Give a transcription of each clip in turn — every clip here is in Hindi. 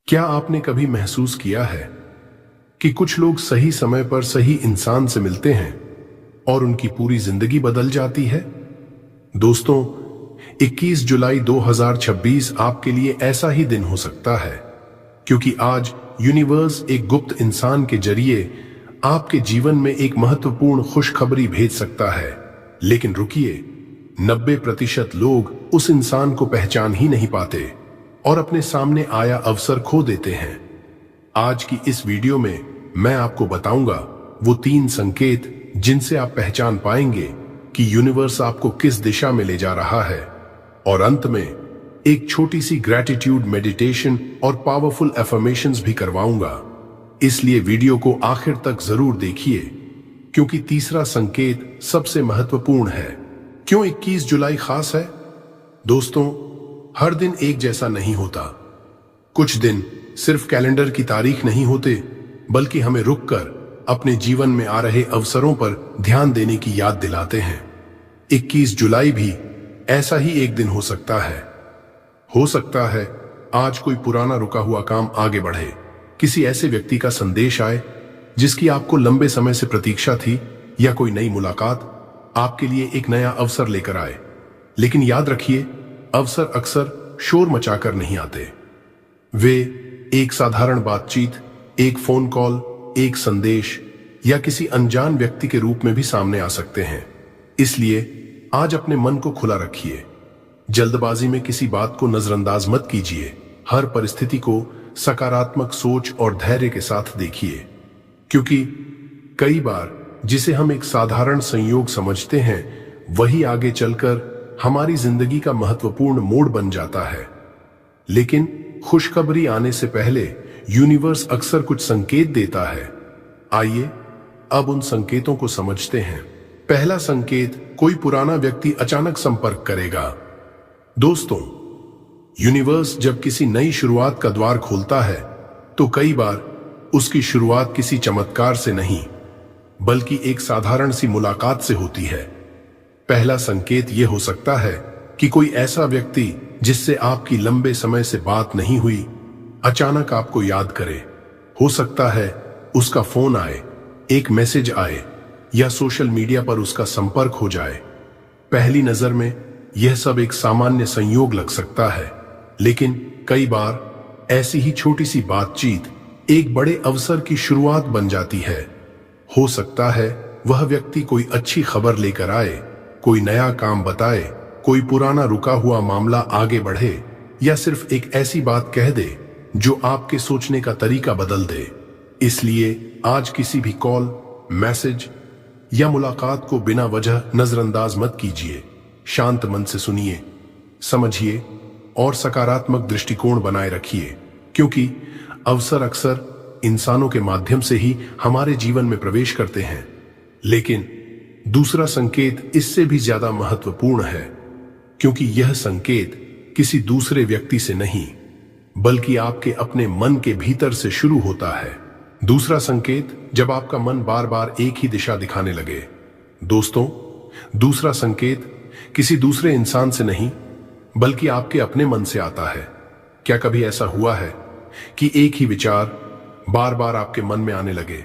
क्या आपने कभी महसूस किया है कि कुछ लोग सही समय पर सही इंसान से मिलते हैं और उनकी पूरी जिंदगी बदल जाती है? दोस्तों, 21 जुलाई 2026 आपके लिए ऐसा ही दिन हो सकता है, क्योंकि आज यूनिवर्स एक गुप्त इंसान के जरिए आपके जीवन में एक महत्वपूर्ण खुशखबरी भेज सकता है। लेकिन रुकिए, 90% लोग उस इंसान को पहचान ही नहीं पाते और अपने सामने आया अवसर खो देते हैं। आज की इस वीडियो में मैं आपको बताऊंगा वो 3 संकेत जिनसे आप पहचान पाएंगे कि यूनिवर्स आपको किस दिशा में ले जा रहा है। और अंत में एक छोटी सी ग्रैटिट्यूड मेडिटेशन और पावरफुल एफर्मेशंस भी करवाऊंगा। इसलिए वीडियो को आखिर तक जरूर देखिए, क्योंकि तीसरा संकेत सबसे महत्वपूर्ण है। क्यों 21 जुलाई खास है? दोस्तों, हर दिन एक जैसा नहीं होता। कुछ दिन सिर्फ कैलेंडर की तारीख नहीं होते, बल्कि हमें रुककर अपने जीवन में आ रहे अवसरों पर ध्यान देने की याद दिलाते हैं। 21 जुलाई भी ऐसा ही एक दिन हो सकता है। हो सकता है आज कोई पुराना रुका हुआ काम आगे बढ़े, किसी ऐसे व्यक्ति का संदेश आए जिसकी आपको लंबे समय से प्रतीक्षा थी, या कोई नई मुलाकात आपके लिए एक नया अवसर लेकर आए। लेकिन याद रखिए, अवसर अक्सर शोर मचाकर नहीं आते। वे एक साधारण बातचीत, एक फोन कॉल, एक संदेश या किसी अनजान व्यक्ति के रूप में भी सामने आ सकते हैं। इसलिए आज अपने मन को खुला रखिए। जल्दबाजी में किसी बात को नजरअंदाज मत कीजिए। हर परिस्थिति को सकारात्मक सोच और धैर्य के साथ देखिए, क्योंकि कई बार जिसे हम एक साधारण संयोग समझते हैं, वही आगे चलकर हमारी जिंदगी का महत्वपूर्ण मोड़ बन जाता है। लेकिन खुशखबरी आने से पहले यूनिवर्स अक्सर कुछ संकेत देता है। आइए अब उन संकेतों को समझते हैं। पहला संकेत, कोई पुराना व्यक्ति अचानक संपर्क करेगा। दोस्तों, यूनिवर्स जब किसी नई शुरुआत का द्वार खोलता है, तो कई बार उसकी शुरुआत किसी चमत्कार से नहीं, बल्कि एक साधारण सी मुलाकात से होती है। पहला संकेत यह हो सकता है कि कोई ऐसा व्यक्ति जिससे आपकी लंबे समय से बात नहीं हुई, अचानक आपको याद करे। हो सकता है उसका फोन आए, एक मैसेज आए, या सोशल मीडिया पर उसका संपर्क हो जाए। पहली नजर में यह सब एक सामान्य संयोग लग सकता है, लेकिन कई बार ऐसी ही छोटी सी बातचीत एक बड़े अवसर की शुरुआत बन जाती है। हो सकता है वह व्यक्ति कोई अच्छी खबर लेकर आए, कोई नया काम बताए, कोई पुराना रुका हुआ मामला आगे बढ़े, या सिर्फ एक ऐसी बात कह दे जो आपके सोचने का तरीका बदल दे। इसलिए आज किसी भी कॉल, मैसेज या मुलाकात को बिना वजह नजरअंदाज मत कीजिए। शांत मन से सुनिए, समझिए और सकारात्मक दृष्टिकोण बनाए रखिए, क्योंकि अवसर अक्सर इंसानों के माध्यम से ही हमारे जीवन में प्रवेश करते हैं। लेकिन दूसरा संकेत इससे भी ज्यादा महत्वपूर्ण है, क्योंकि यह संकेत किसी दूसरे व्यक्ति से नहीं, बल्कि आपके अपने मन के भीतर से शुरू होता है। दूसरा संकेत, जब आपका मन बार बार एक ही दिशा दिखाने लगे। दोस्तों, दूसरा संकेत किसी दूसरे इंसान से नहीं, बल्कि आपके अपने मन से आता है। क्या कभी ऐसा हुआ है कि एक ही विचार बार बार आपके मन में आने लगे?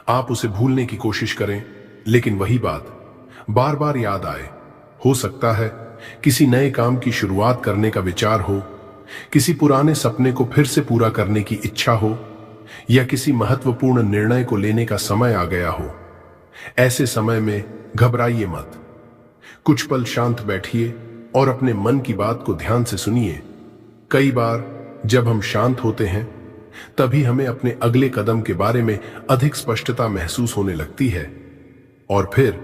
आप उसे भूलने की कोशिश करें, लेकिन वही बात बार बार याद आए। हो सकता है किसी नए काम की शुरुआत करने का विचार हो, किसी पुराने सपने को फिर से पूरा करने की इच्छा हो, या किसी महत्वपूर्ण निर्णय को लेने का समय आ गया हो। ऐसे समय में घबराइए मत। कुछ पल शांत बैठिए और अपने मन की बात को ध्यान से सुनिए। कई बार जब हम शांत होते हैं, तभी हमें अपने अगले कदम के बारे में अधिक स्पष्टता महसूस होने लगती है। और फिर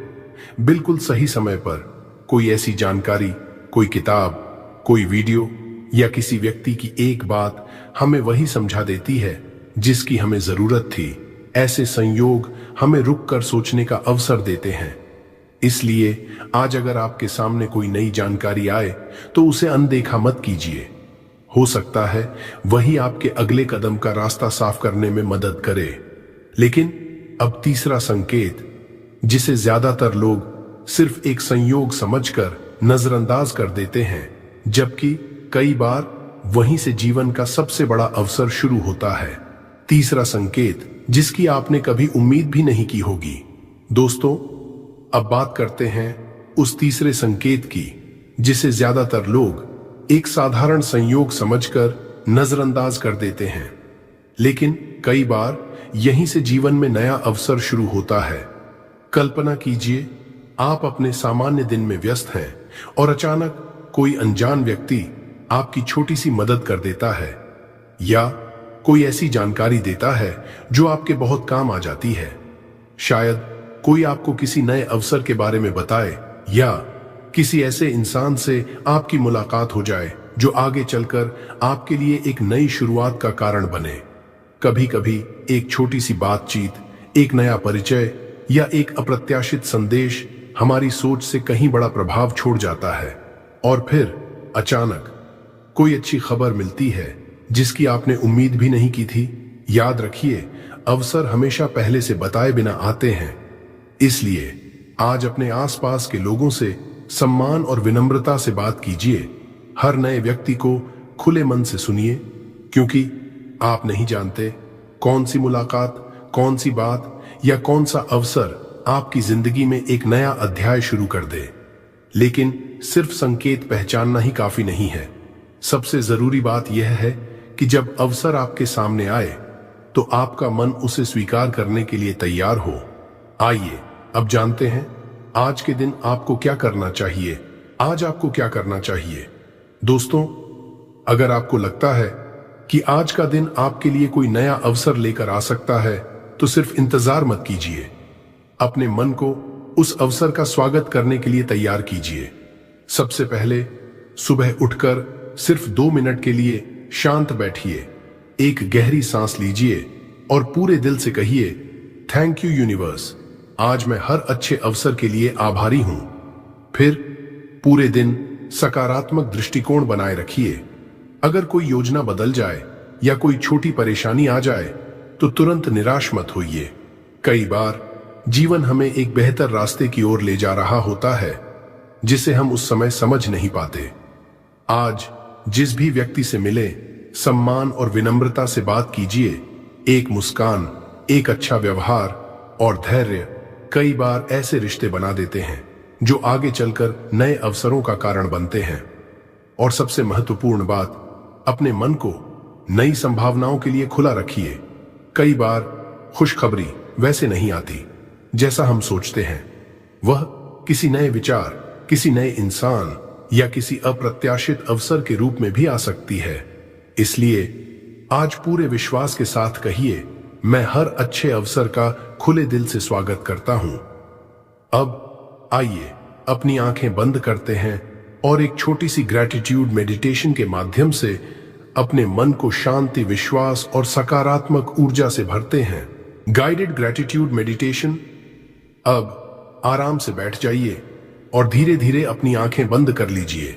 बिल्कुल सही समय पर कोई ऐसी जानकारी, कोई किताब, कोई वीडियो या किसी व्यक्ति की एक बात हमें वही समझा देती है जिसकी हमें जरूरत थी। ऐसे संयोग हमें रुककर सोचने का अवसर देते हैं। इसलिए आज अगर आपके सामने कोई नई जानकारी आए, तो उसे अनदेखा मत कीजिए। हो सकता है वही आपके अगले कदम का रास्ता साफ करने में मदद करे। लेकिन अब तीसरा संकेत, जिसे ज्यादातर लोग सिर्फ एक संयोग समझकर नजरअंदाज कर देते हैं, जबकि कई बार वहीं से जीवन का सबसे बड़ा अवसर शुरू होता है। तीसरा संकेत जिसकी आपने कभी उम्मीद भी नहीं की होगी। दोस्तों, अब बात करते हैं उस तीसरे संकेत की जिसे ज्यादातर लोग एक साधारण संयोग समझकर नजरअंदाज कर देते हैं, लेकिन कई बार यहीं से जीवन में नया अवसर शुरू होता है। कल्पना कीजिए, आप अपने सामान्य दिन में व्यस्त हैं और अचानक कोई अनजान व्यक्ति आपकी छोटी सी मदद कर देता है या कोई ऐसी जानकारी देता है जो आपके बहुत काम आ जाती है। शायद कोई आपको किसी नए अवसर के बारे में बताए या किसी ऐसे इंसान से आपकी मुलाकात हो जाए जो आगे चलकर आपके लिए एक नई शुरुआत का कारण बने। कभी कभी एक छोटी सी बातचीत, एक नया परिचय या एक अप्रत्याशित संदेश हमारी सोच से कहीं बड़ा प्रभाव छोड़ जाता है और फिर अचानक कोई अच्छी खबर मिलती है जिसकी आपने उम्मीद भी नहीं की थी। याद रखिए, अवसर हमेशा पहले से बताए बिना आते हैं। इसलिए आज अपने आसपास के लोगों से सम्मान और विनम्रता से बात कीजिए। हर नए व्यक्ति को खुले मन से सुनिए, क्योंकि आप नहीं जानते कौन सी मुलाकात, कौन सी बात या कौन सा अवसर आपकी जिंदगी में एक नया अध्याय शुरू कर दे। लेकिन सिर्फ संकेत पहचानना ही काफी नहीं है। सबसे जरूरी बात यह है कि जब अवसर आपके सामने आए तो आपका मन उसे स्वीकार करने के लिए तैयार हो। आइए अब जानते हैं आज के दिन आपको क्या करना चाहिए। आज आपको क्या करना चाहिए? दोस्तों, अगर आपको लगता है कि आज का दिन आपके लिए कोई नया अवसर लेकर आ सकता है तो सिर्फ इंतजार मत कीजिए। अपने मन को उस अवसर का स्वागत करने के लिए तैयार कीजिए। सबसे पहले सुबह उठकर सिर्फ 2 मिनट के लिए शांत बैठिए। एक गहरी सांस लीजिए और पूरे दिल से कहिए, थैंक यू यूनिवर्स, आज मैं हर अच्छे अवसर के लिए आभारी हूं। फिर पूरे दिन सकारात्मक दृष्टिकोण बनाए रखिए। अगर कोई योजना बदल जाए या कोई छोटी परेशानी आ जाए तो तुरंत निराश मत होइए। कई बार जीवन हमें एक बेहतर रास्ते की ओर ले जा रहा होता है जिसे हम उस समय समझ नहीं पाते। आज जिस भी व्यक्ति से मिले, सम्मान और विनम्रता से बात कीजिए। एक मुस्कान, एक अच्छा व्यवहार और धैर्य कई बार ऐसे रिश्ते बना देते हैं जो आगे चलकर नए अवसरों का कारण बनते हैं। और सबसे महत्वपूर्ण बात, अपने मन को नई संभावनाओं के लिए खुला रखिए। कई बार खुशखबरी वैसे नहीं आती जैसा हम सोचते हैं। वह किसी नए विचार, किसी नए इंसान या किसी अप्रत्याशित अवसर के रूप में भी आ सकती है। इसलिए आज पूरे विश्वास के साथ कहिए, मैं हर अच्छे अवसर का खुले दिल से स्वागत करता हूं। अब आइए अपनी आंखें बंद करते हैं और एक छोटी सी ग्रैटिट्यूड मेडिटेशन के माध्यम से अपने मन को शांति, विश्वास और सकारात्मक ऊर्जा से भरते हैं। Guided gratitude meditation. अब आराम से बैठ जाइए और धीरे धीरे अपनी आंखें बंद कर लीजिए।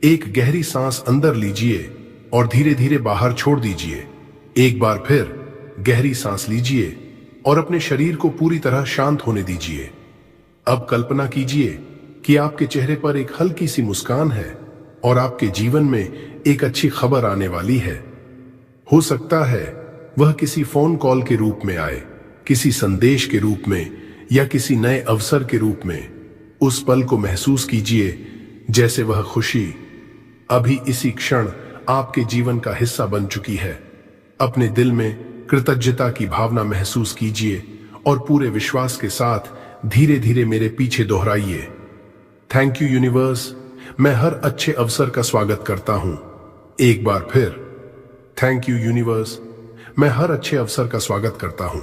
एक गहरी सांस अंदर लीजिए और धीरे धीरे बाहर छोड़ दीजिए। एक बार फिर गहरी सांस लीजिए और अपने शरीर को पूरी तरह शांत होने दीजिए। अब कल्पना कीजिए कि आपके चेहरे पर एक हल्की सी मुस्कान है और आपके जीवन में एक अच्छी खबर आने वाली है। हो सकता है वह किसी फोन कॉल के रूप में आए, किसी संदेश के रूप में या किसी नए अवसर के रूप में। उस पल को महसूस कीजिए जैसे वह खुशी अभी इसी क्षण आपके जीवन का हिस्सा बन चुकी है। अपने दिल में कृतज्ञता की भावना महसूस कीजिए और पूरे विश्वास के साथ धीरे धीरे मेरे पीछे दोहराइए, थैंक यू यूनिवर्स, मैं हर अच्छे अवसर का स्वागत करता हूं। एक बार फिर, थैंक यू यूनिवर्स, मैं हर अच्छे अवसर का स्वागत करता हूं।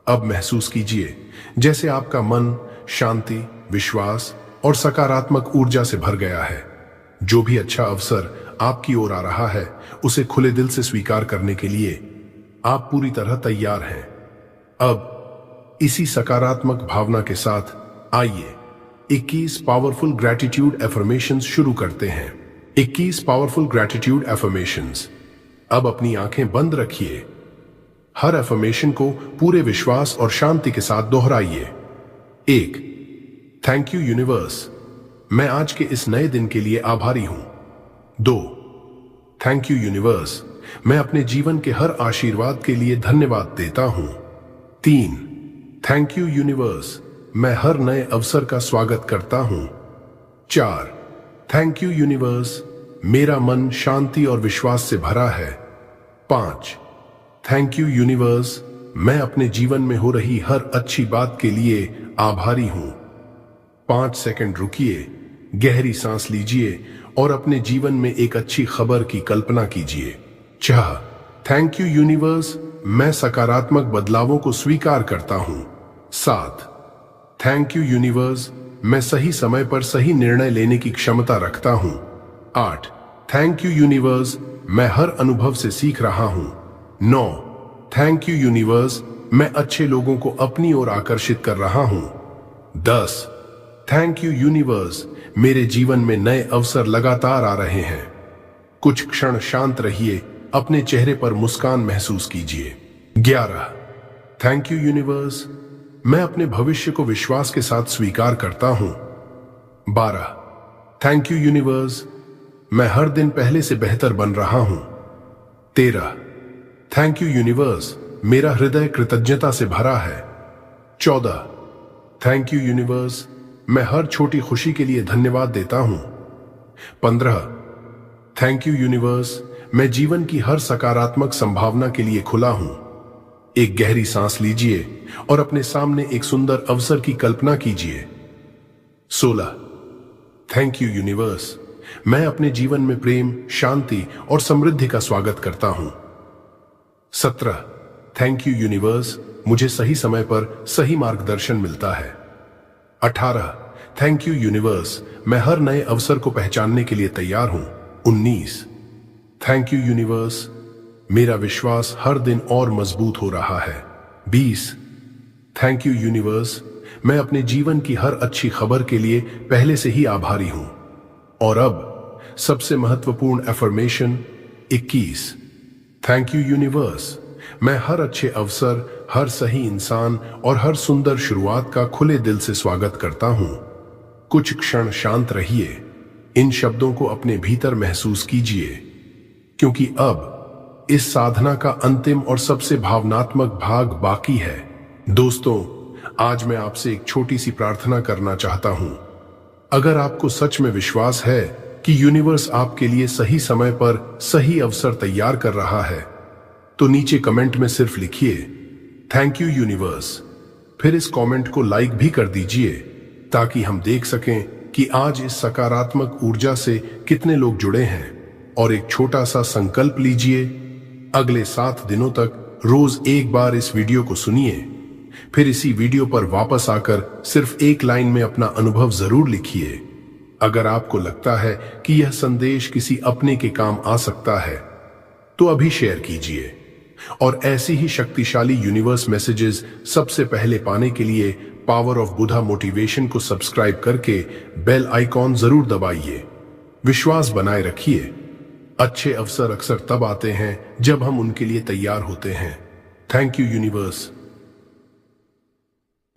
अब महसूस कीजिए जैसे आपका मन शांति, विश्वास और सकारात्मक ऊर्जा से भर गया है। जो भी अच्छा अवसर आपकी ओर आ रहा है उसे खुले दिल से स्वीकार करने के लिए आप पूरी तरह तैयार हैं। अब इसी सकारात्मक भावना के साथ आइए 21 पावरफुल ग्रैटिट्यूड एफर्मेशंस शुरू करते हैं। 21 पावरफुल ग्रैटिट्यूड एफर्मेशंस। अब अपनी आंखें बंद रखिए। हर एफर्मेशन को पूरे विश्वास और शांति के साथ दोहराइए। 1, थैंक यू यूनिवर्स, मैं आज के इस नए दिन के लिए आभारी हूं। 2, थैंक यू यूनिवर्स, मैं अपने जीवन के हर आशीर्वाद के लिए धन्यवाद देता हूं। 3, थैंक यू यूनिवर्स, मैं हर नए अवसर का स्वागत करता हूं। 4, थैंक यू यूनिवर्स, मेरा मन शांति और विश्वास से भरा है। 5, थैंक यू यूनिवर्स, मैं अपने जीवन में हो रही हर अच्छी बात के लिए आभारी हूं। 5 सेकंड रुकिए, गहरी सांस लीजिए और अपने जीवन में एक अच्छी खबर की कल्पना कीजिए। 6, थैंक यू यूनिवर्स, मैं सकारात्मक बदलावों को स्वीकार करता हूं। 7, थैंक यू यूनिवर्स, मैं सही समय पर सही निर्णय लेने की क्षमता रखता हूं। 8, थैंक यू यूनिवर्स, मैं हर अनुभव से सीख रहा हूं। 9, थैंक यू यूनिवर्स, मैं अच्छे लोगों को अपनी ओर आकर्षित कर रहा हूं। 10, थैंक यू यूनिवर्स, मेरे जीवन में नए अवसर लगातार आ रहे हैं। कुछ क्षण शांत रहिए, अपने चेहरे पर मुस्कान महसूस कीजिए। 11, थैंक यू यूनिवर्स, मैं अपने भविष्य को विश्वास के साथ स्वीकार करता हूं। 12, थैंक यू यूनिवर्स, मैं हर दिन पहले से बेहतर बन रहा हूं। 13, थैंक यू यूनिवर्स, मेरा हृदय कृतज्ञता से भरा है। 14, थैंक यू यूनिवर्स, मैं हर छोटी खुशी के लिए धन्यवाद देता हूं। 15, थैंक यू यूनिवर्स, मैं जीवन की हर सकारात्मक संभावना के लिए खुला हूं। एक गहरी सांस लीजिए और अपने सामने एक सुंदर अवसर की कल्पना कीजिए। 16, थैंक यू यूनिवर्स, मैं अपने जीवन में प्रेम, शांति और समृद्धि का स्वागत करता हूं। 17, थैंक यू यूनिवर्स, मुझे सही समय पर सही मार्गदर्शन मिलता है। 18, थैंक यू यूनिवर्स, मैं हर नए अवसर को पहचानने के लिए तैयार हूं। 19, थैंक यू यूनिवर्स, मेरा विश्वास हर दिन और मजबूत हो रहा है। 20, थैंक यू यूनिवर्स, मैं अपने जीवन की हर अच्छी खबर के लिए पहले से ही आभारी हूं। और अब सबसे महत्वपूर्ण एफर्मेशन 21, थैंक यू यूनिवर्स, मैं हर अच्छे अवसर, हर सही इंसान और हर सुंदर शुरुआत का खुले दिल से स्वागत करता हूं। कुछ क्षण शांत रहिए, इन शब्दों को अपने भीतर महसूस कीजिए, क्योंकि अब इस साधना का अंतिम और सबसे भावनात्मक भाग बाकी है। दोस्तों, आज मैं आपसे एक छोटी सी प्रार्थना करना चाहता हूं। अगर आपको सच में विश्वास है कि यूनिवर्स आपके लिए सही समय पर सही अवसर तैयार कर रहा है, तो नीचे कमेंट में सिर्फ लिखिए थैंक यू यूनिवर्स। फिर इस कमेंट को लाइक भी कर दीजिए, ताकि हम देख सकें कि आज इस सकारात्मक ऊर्जा से कितने लोग जुड़े हैं। और एक छोटा सा संकल्प लीजिए, अगले 7 दिनों तक रोज एक बार इस वीडियो को सुनिए, फिर इसी वीडियो पर वापस आकर सिर्फ एक लाइन में अपना अनुभव जरूर लिखिए। अगर आपको लगता है कि यह संदेश किसी अपने के काम आ सकता है, तो अभी शेयर कीजिए। और ऐसी ही शक्तिशाली यूनिवर्स मैसेजेस सबसे पहले पाने के लिए पावर ऑफ बुधा मोटिवेशन को सब्सक्राइब करके बेल आइकॉन जरूर दबाइए। विश्वास बनाए रखिए, अच्छे अवसर अक्सर तब आते हैं जब हम उनके लिए तैयार होते हैं। Thank you universe.